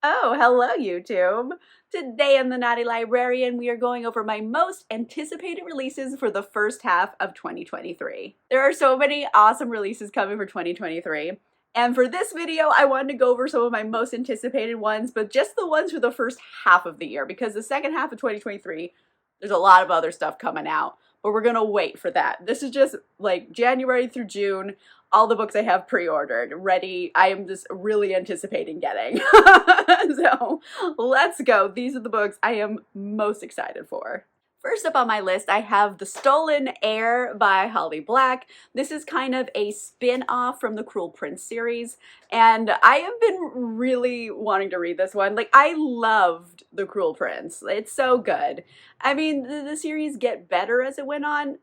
Oh, hello YouTube! Today on the Naughty Librarian, we are going over my most anticipated releases for the first half of 2023. There are so many awesome releases coming for 2023, and for this video, I wanted to go over some of my most anticipated ones, but just the ones for the first half of the year, because the second half of 2023, there's a lot of other stuff coming out, but we're gonna wait for that. This is just like January through June. All the books I have pre-ordered, ready. I am just really anticipating getting. So let's go. These are the books I am most excited for. First up on my list, I have The Stolen Heir by Holly Black. This is kind of a spin-off from the Cruel Prince series, and I have been really wanting to read this one. Like, I loved The Cruel Prince. It's so good. I mean, the series get better as it went on.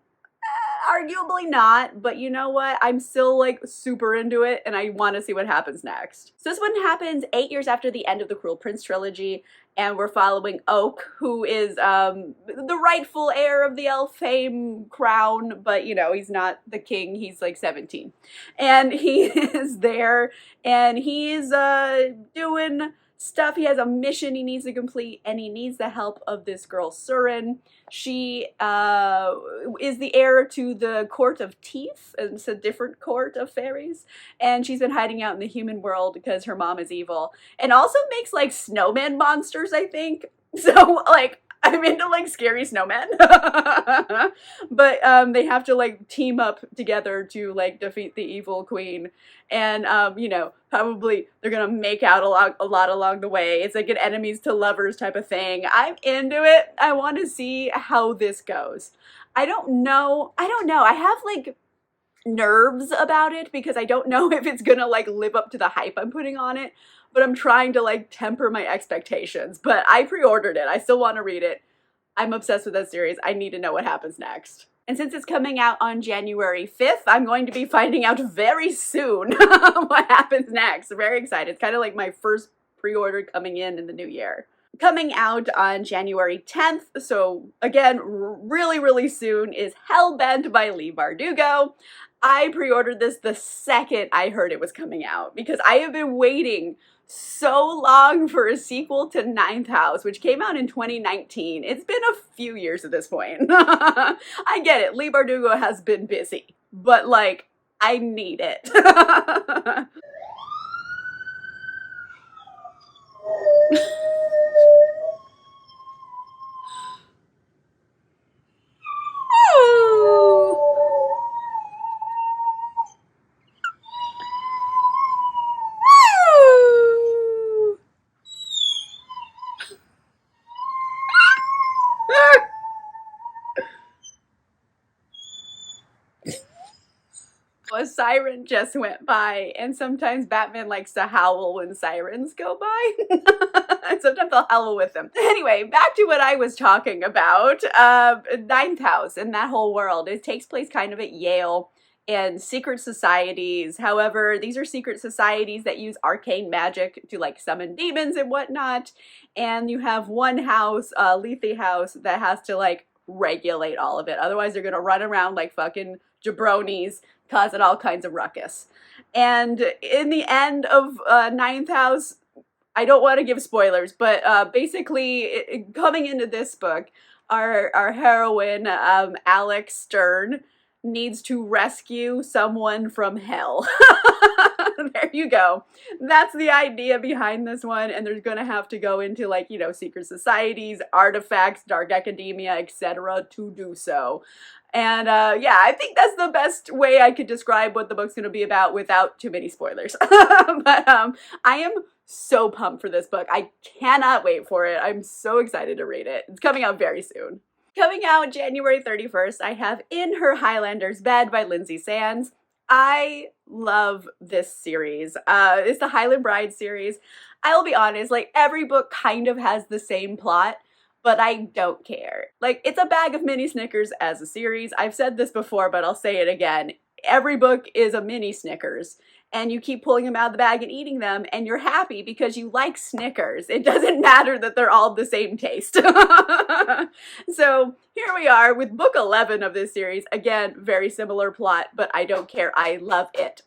Arguably not, but you know what? I'm still like super into it and I want to see what happens next. So this one happens 8 years after the end of the Cruel Prince trilogy, and we're following Oak, who is the rightful heir of the elf fame crown, but you know, he's not the king, he's like 17. And he is there and he's doing stuff. He has a mission he needs to complete, and he needs the help of this girl, Surin. She is the heir to the Court of Teeth. It's a different court of fairies, and she's been hiding out in the human world because her mom is evil, and also makes like snowman monsters, I think. So like, I'm into like scary snowmen. But they have to like team up together to like defeat the evil queen, and you know, probably they're gonna make out a lot along the way. It's like an enemies to lovers type of thing. I'm into it. I want to see how this goes. I don't know. I have like nerves about it because I don't know if it's gonna like live up to the hype I'm putting on it, but I'm trying to like temper my expectations. But I pre-ordered it. I still want to read it. I'm obsessed with that series. I need to know what happens next. And since it's coming out on January 5th, I'm going to be finding out very soon what happens next. Very excited. It's kind of like my first pre-order coming in the new year. Coming out on January 10th, so again, really soon, is Hellbent by Leigh Bardugo. I pre-ordered this the second I heard it was coming out because I have been waiting so long for a sequel to Ninth House, which came out in 2019. It's been a few years at this point. I get it, Leigh Bardugo has been busy, but like, I need it. A siren just went by, and sometimes Batman likes to howl when sirens go by. And sometimes I'll howl with them. Anyway, back to what I was talking about. Ninth House and that whole world. It takes place kind of at Yale and secret societies. However, these are secret societies that use arcane magic to like summon demons and whatnot. And you have one house, Lethe House, that has to like regulate all of it. Otherwise, they're gonna run around like fucking jabronis, causing all kinds of ruckus. And in the end of Ninth House, I don't want to give spoilers, but basically, coming into this book, our heroine, Alex Stern, needs to rescue someone from hell. There you go. That's the idea behind this one, and there's gonna have to go into like, you know, secret societies, artifacts, dark academia, etc. to do so. And yeah, I think that's the best way I could describe what the book's gonna be about without too many spoilers. But I am so pumped for this book. I cannot wait for it. I'm so excited to read it. It's coming out very soon. Coming out January 31st, I have In Her Highlander's Bed by Lindsay Sands. I love this series. It's the Highland Bride series. I will be honest, like every book kind of has the same plot, but I don't care. Like, it's a bag of mini Snickers as a series. I've said this before, but I'll say it again. Every book is a mini Snickers, and you keep pulling them out of the bag and eating them, and you're happy because you like Snickers. It doesn't matter that they're all the same taste. So here we are with book 11 of this series. Again, very similar plot, but I don't care. I love it.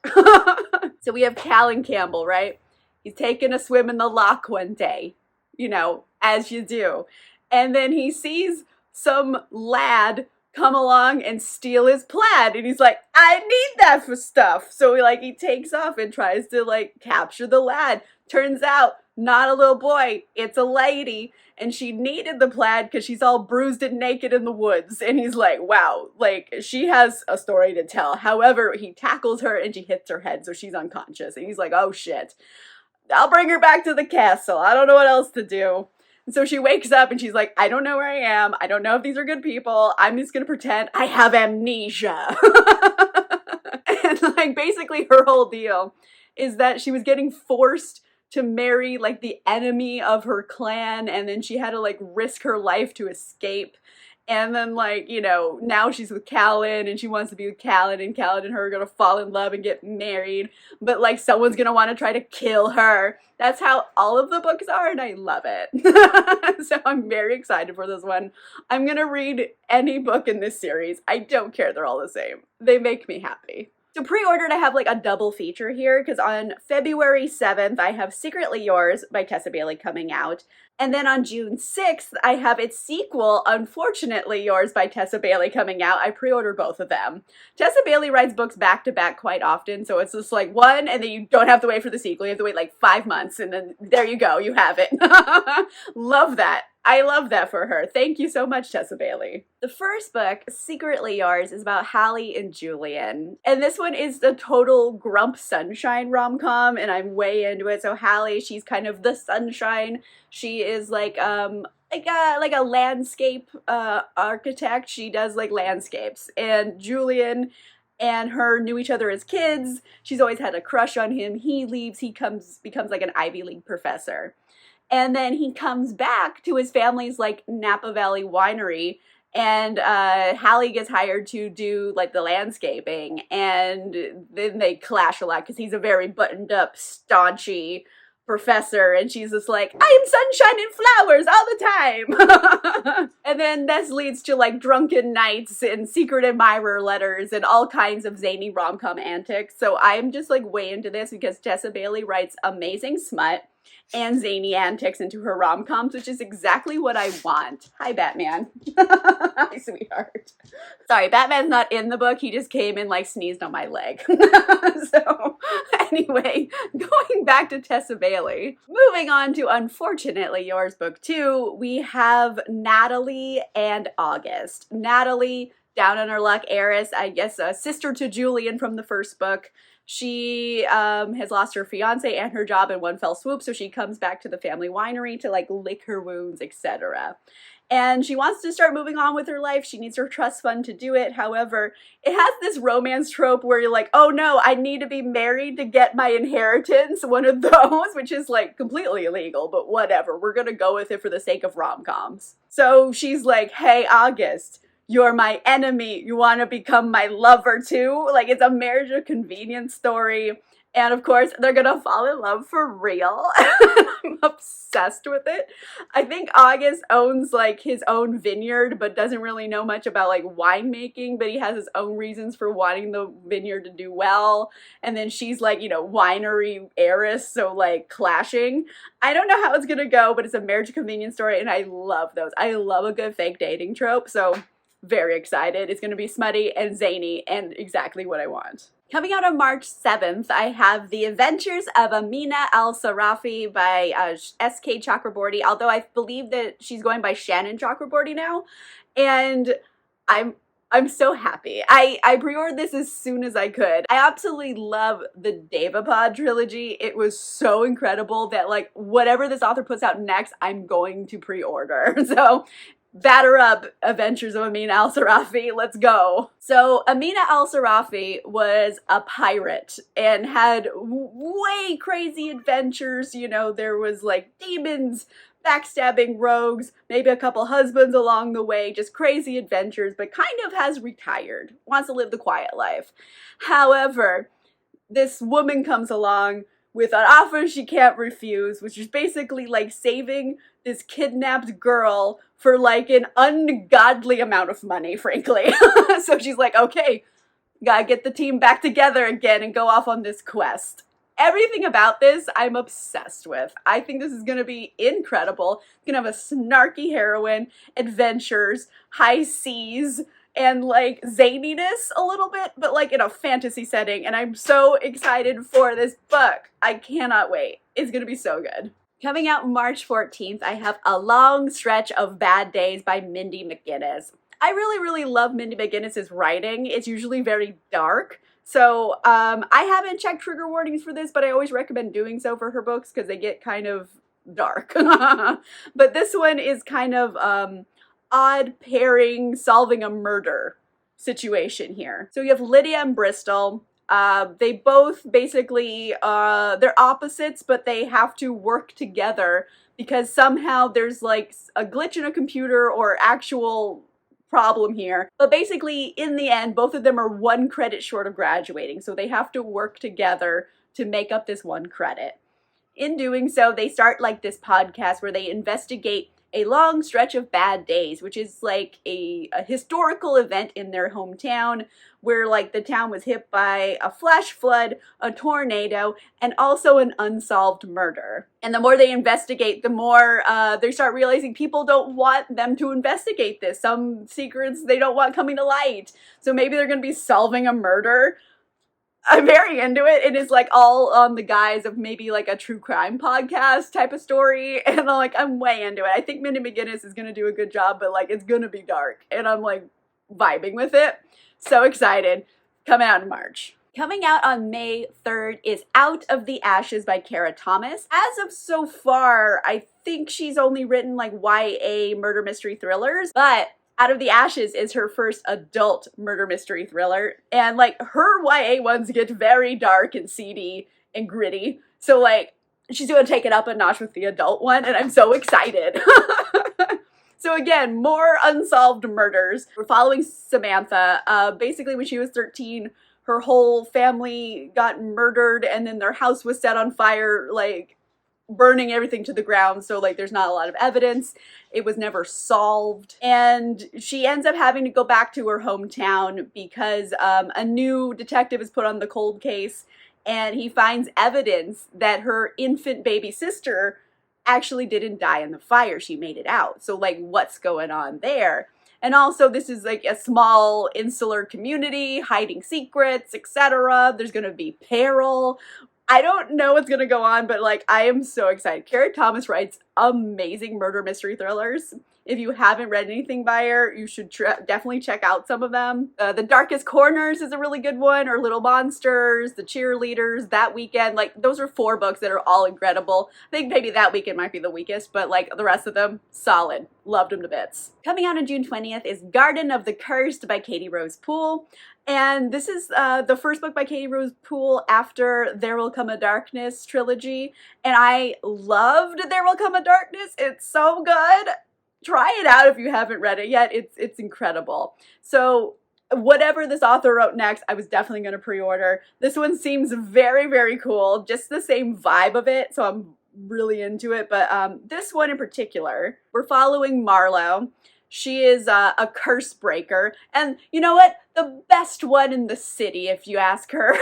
So we have Cal and Campbell, right? He's taking a swim in the loch one day, you know, as you do. And then he sees some lad come along and steal his plaid, and he's like, I need that for stuff. So he takes off and tries to capture the lad. Turns out not a little boy, it's a lady, and she needed the plaid because she's all bruised and naked in the woods. And he's like, wow, she has a story to tell. However, he tackles her and she hits her head, so she's unconscious. And he's like, oh shit, I'll bring her back to the castle. I don't know what else to do. And so she wakes up and she's like, I don't know where I am. I don't know if these are good people. I'm just gonna pretend I have amnesia. And basically her whole deal is that she was getting forced to marry the enemy of her clan, and then she had to risk her life to escape. And then now she's with Callan and she wants to be with Callan, and Callan and her are gonna fall in love and get married, but someone's gonna want to try to kill her. That's how all of the books are, and I love it. So I'm very excited for this one. I'm gonna read any book in this series. I don't care, they're all the same. They make me happy. So pre-ordered, I have a double feature here, because on February 7th, I have Secretly Yours by Tessa Bailey coming out. And then on June 6th, I have its sequel, Unfortunately Yours by Tessa Bailey coming out. I pre-ordered both of them. Tessa Bailey writes books back to back quite often, so it's just one, and then you don't have to wait for the sequel. You have to wait 5 months, and then there you go, you have it. Love that. I love that for her. Thank you so much, Tessa Bailey. The first book, Secretly Yours, is about Hallie and Julian. And this one is the total Grump Sunshine rom-com, and I'm way into it. So Hallie, she's kind of the sunshine. She is like a landscape architect. She does landscapes. And Julian and her knew each other as kids. She's always had a crush on him. He leaves, he becomes an Ivy League professor. And then he comes back to his family's Napa Valley winery, and Hallie gets hired to do the landscaping, and then they clash a lot because he's a very buttoned up, staunchy professor, and she's just I am sunshine and flowers all the time. And then this leads to drunken nights and secret admirer letters and all kinds of zany rom-com antics. So I'm just way into this because Tessa Bailey writes amazing smut and zany antics into her rom-coms, which is exactly what I want. Hi, Batman. Hi, sweetheart. Sorry, Batman's not in the book. He just came and sneezed on my leg. So anyway, going back to Tessa Bailey. Moving on to Unfortunately Yours Book 2, we have Natalie and August. Natalie, down on her luck heiress, I guess a sister to Julian from the first book. She has lost her fiance and her job in one fell swoop, so she comes back to the family winery to lick her wounds, etc. And she wants to start moving on with her life. She needs her trust fund to do it. However, it has this romance trope where you're oh no, I need to be married to get my inheritance. One of those, which is completely illegal, but whatever. We're gonna go with it for the sake of rom-coms. So she's hey, August, you're my enemy. You want to become my lover too? It's a marriage of convenience story. And of course, they're going to fall in love for real. I'm obsessed with it. I think August owns his own vineyard, but doesn't really know much about winemaking, but he has his own reasons for wanting the vineyard to do well. And then she's winery heiress, so clashing. I don't know how it's going to go, but it's a marriage of convenience story, and I love those. I love a good fake dating trope, so very excited. It's going to be smutty and zany and exactly what I want. Coming out on March 7th, I have The Adventures of Amina Al-Sarafi by S.K. Chakraborty, although I believe that she's going by Shannon Chakraborty now. And I'm so happy. I pre-ordered this as soon as I could. I absolutely love the Devapod trilogy. It was so incredible that whatever this author puts out next, I'm going to pre-order. So batter up, Adventures of Amina Al-Sarafi, let's go. So Amina Al-Sarafi was a pirate and had way crazy adventures. You know, there was demons, backstabbing rogues, maybe a couple husbands along the way, just crazy adventures, but kind of has retired, wants to live the quiet life. However, this woman comes along with an offer she can't refuse, which is basically saving this kidnapped girl for an ungodly amount of money, frankly. So she's okay, gotta get the team back together again and go off on this quest. Everything about this I'm obsessed with. I think this is gonna be incredible. It's gonna have a snarky heroine, adventures, high seas, and like zaniness a little bit, but like in a fantasy setting, and I'm so excited for this book. I cannot wait. It's gonna be so good. Coming out March 14th, I have A Long Stretch of Bad Days by Mindy McGinnis. I really love Mindy McGinnis's writing. It's usually very dark. So I haven't checked trigger warnings for this, but I always recommend doing so for her books because they get kind of dark. But this one is kind of odd pairing, solving a murder situation here. So you have Lydia and Bristol. They both basically, they're opposites, but they have to work together because somehow there's like a glitch in a computer or actual problem here. But basically, in the end, both of them are 1 credit short of graduating, so they have to work together to make up this 1 credit. In doing so, they start like this podcast where they investigate a long stretch of bad days, which is like a historical event in their hometown where like the town was hit by a flash flood, a tornado, and also an unsolved murder. And the more they investigate, the more they start realizing people don't want them to investigate this. Some secrets they don't want coming to light. So maybe they're going to be solving a murder. I'm very into it. It is like all on the guise of maybe like a true crime podcast type of story. And I'm way into it. I think Mindy McGinnis is going to do a good job, but like it's going to be dark. And I'm like vibing with it. So excited. Coming out in March. Coming out on May 3rd is Out of the Ashes by Kara Thomas. As of so far, I think she's only written like YA murder mystery thrillers, but Out of the Ashes is her first adult murder mystery thriller, and like her YA ones get very dark and seedy and gritty, so like she's gonna take it up a notch with the adult one, and I'm so excited. So again, more unsolved murders. We're following Samantha. Basically when she was 13, her whole family got murdered, and then their house was set on fire, like burning everything to the ground, so like there's not a lot of evidence. It was never solved, and she ends up having to go back to her hometown because a new detective is put on the cold case, and he finds evidence that her infant baby sister actually didn't die in the fire. She made it out. So like what's going on there? And also this is like a small insular community, hiding secrets, etc. There's gonna be peril. I don't know what's gonna go on, but like I am so excited. Kara Thomas writes amazing murder mystery thrillers. If you haven't read anything by her, you should definitely check out some of them. The Darkest Corners is a really good one, or Little Monsters, The Cheerleaders, That Weekend. Like those are 4 books that are all incredible. I think maybe That Weekend might be the weakest, but like the rest of them, solid. Loved them to bits. Coming out on June 20th is Garden of the Cursed by Katie Rose Poole. And this is the first book by Katie Rose Poole after There Will Come a Darkness trilogy. And I loved There Will Come a Darkness. It's so good. Try it out if you haven't read it yet. It's incredible. So whatever this author wrote next, I was definitely going to pre-order. This one seems very cool. Just the same vibe of it. So I'm really into it. But this one in particular, we're following Marlowe. She is a curse breaker, and you know what? The best one in the city, if you ask her.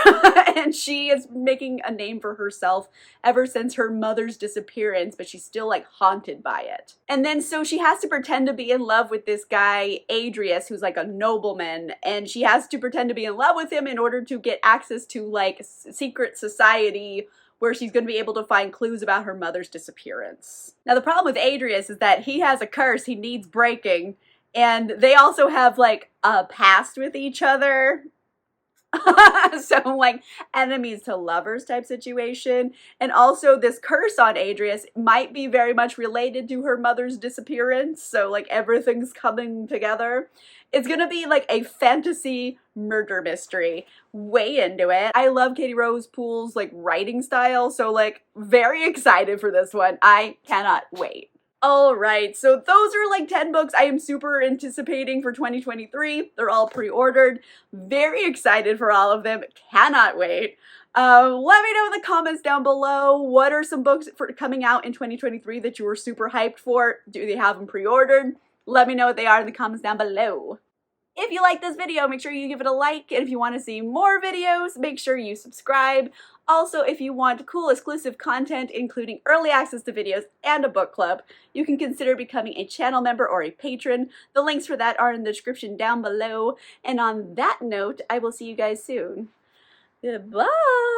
And she is making a name for herself ever since her mother's disappearance, but she's still like haunted by it. And then so she has to pretend to be in love with this guy, Adrius, who's like a nobleman, and she has to pretend to be in love with him in order to get access to like secret society where she's going to be able to find clues about her mother's disappearance. Now the problem with Adrius is that he has a curse he needs breaking, and they also have like a past with each other. So like enemies to lovers type situation. And also this curse on Adrius might be very much related to her mother's disappearance, so like everything's coming together. It's gonna be like a fantasy murder mystery. Way into it. I love Katie Rose Poole's like writing style, so like very excited for this one. I cannot wait. Alright, so those are like 10 books I am super anticipating for 2023. They're all pre-ordered. Very excited for all of them. Cannot wait. Let me know in the comments down below, what are some books for coming out in 2023 that you were super hyped for? Do they have them pre-ordered? Let me know what they are in the comments down below. If you like this video, make sure you give it a like, and if you want to see more videos, make sure you subscribe. Also, if you want cool exclusive content, including early access to videos and a book club, you can consider becoming a channel member or a patron. The links for that are in the description down below. And on that note, I will see you guys soon. Goodbye!